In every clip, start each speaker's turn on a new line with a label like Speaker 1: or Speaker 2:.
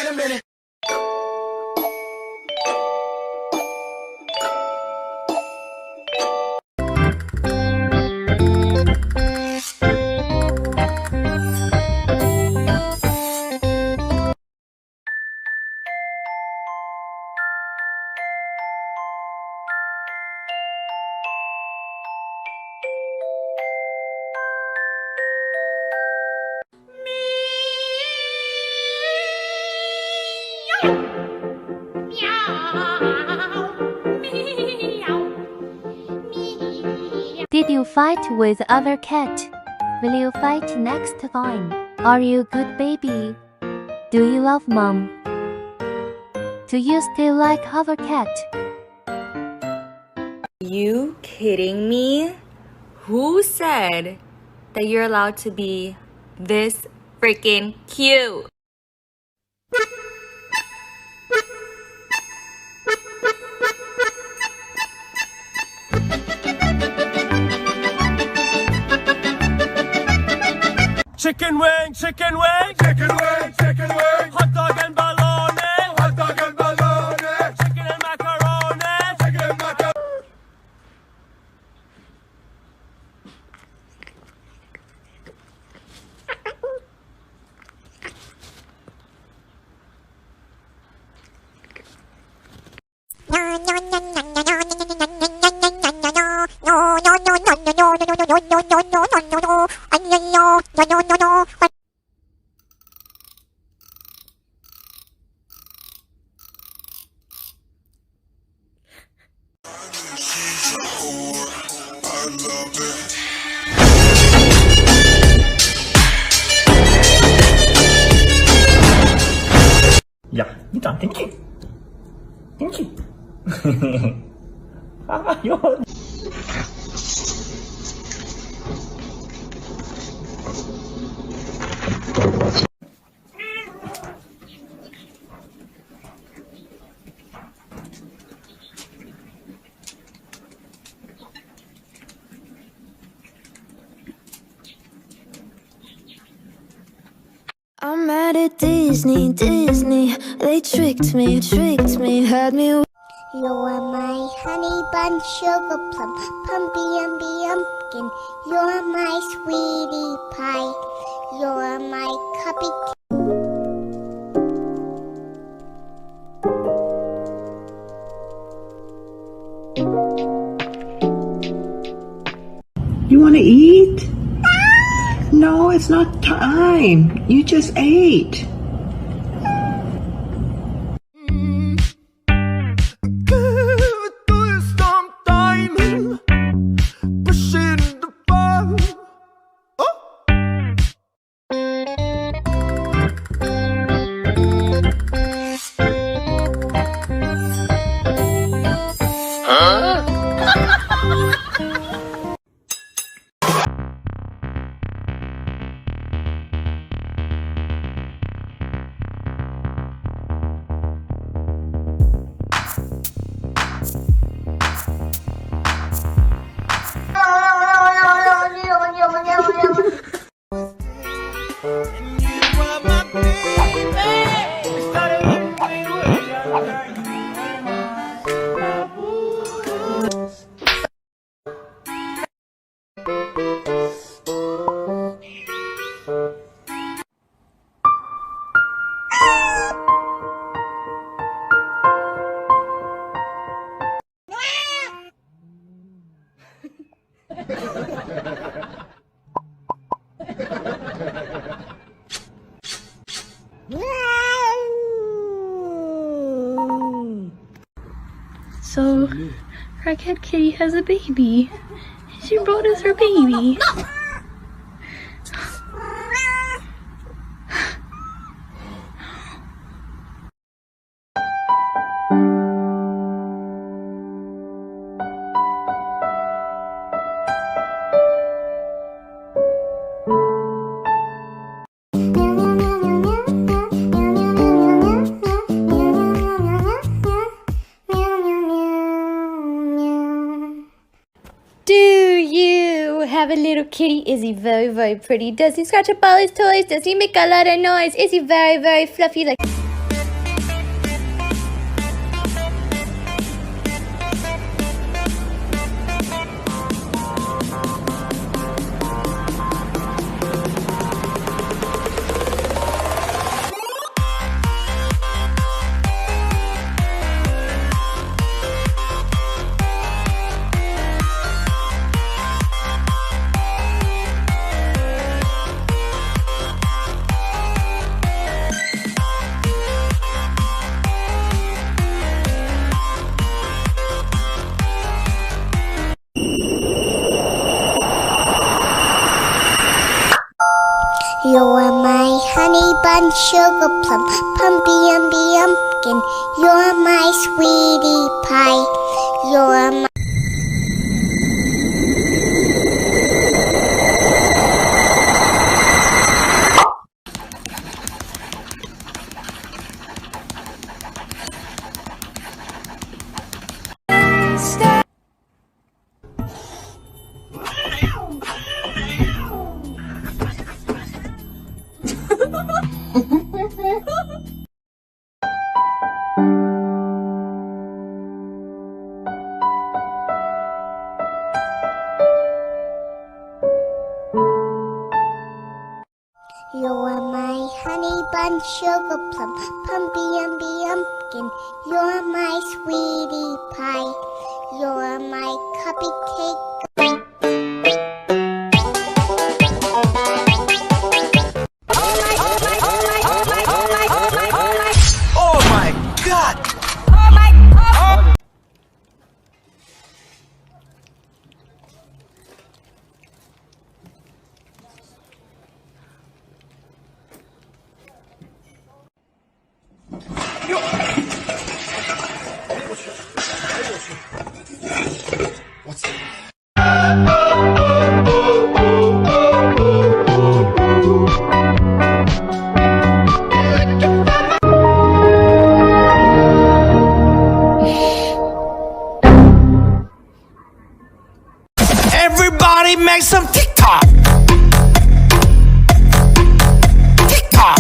Speaker 1: wait a minute.
Speaker 2: Did you fight with other cat? Will you fight next time? Are you a good baby? Do you love mom? Do you still like other cat?
Speaker 3: You kidding me? Who said that you're allowed to be this freaking cute?
Speaker 4: Chicken wing, chicken wing, chicken wing, chicken wing, hot dog and bologna, hot dog and bologna, chicken and macaroni, chicken and macaroni.
Speaker 5: Ja, niet thank you. Thank you. Yun.
Speaker 6: I'm mad at Disney, they tricked me, had me.
Speaker 7: You're my honey bun, sugar plum, pumpy umby umpkin. You're my sweetie pie. You're my cuppy.
Speaker 8: You want to eat? No, it's not time. You just ate.
Speaker 9: So, Crackhead Kitty has a baby. She brought us her baby.
Speaker 3: Have a little kitty? Is he very, very pretty? Does he scratch up all his toys? Does he make a lot of noise? Is he very, very fluffy like...
Speaker 7: sugar plum, pumpy umby umpkin. You're my sweetie pie. You're my You're my honey bun sugar plum, pumpy umby umpkin. You're my sweetie pie. You're my cupcake.
Speaker 4: Oh my god! Everybody make some TikTok! TikTok!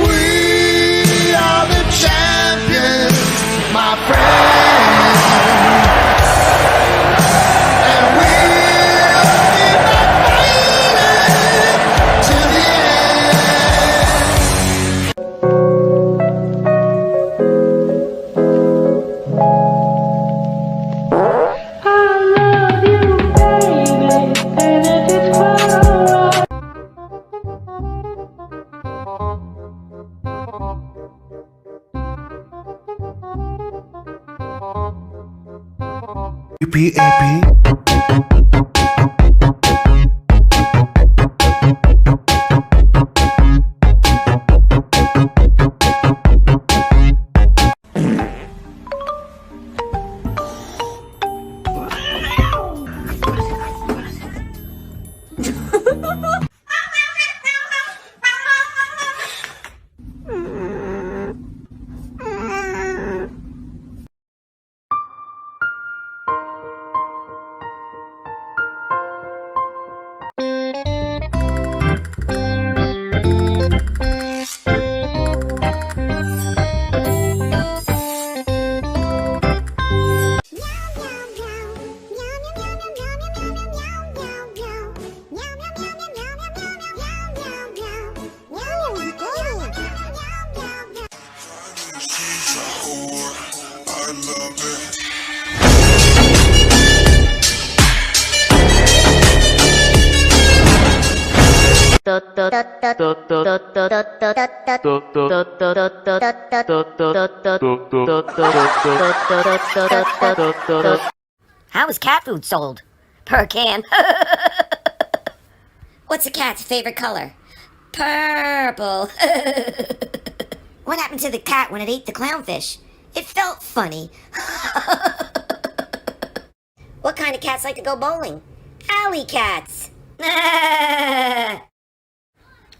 Speaker 4: We are the champions, my friends. And we'll keep on fighting to the end.
Speaker 1: How is cat food sold? Per can. What's a cat's favorite color? Purple. What happened to the cat when it ate the clownfish? It felt funny. What kind of cats like to go bowling? Alley cats.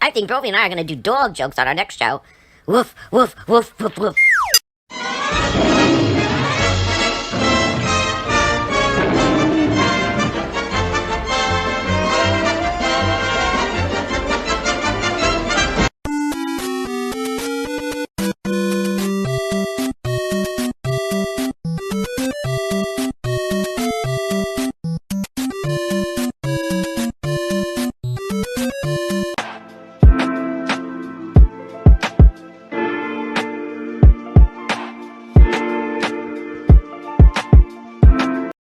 Speaker 1: I think Brovie and I are going to do dog jokes on our next show. Woof, woof, woof, woof, woof.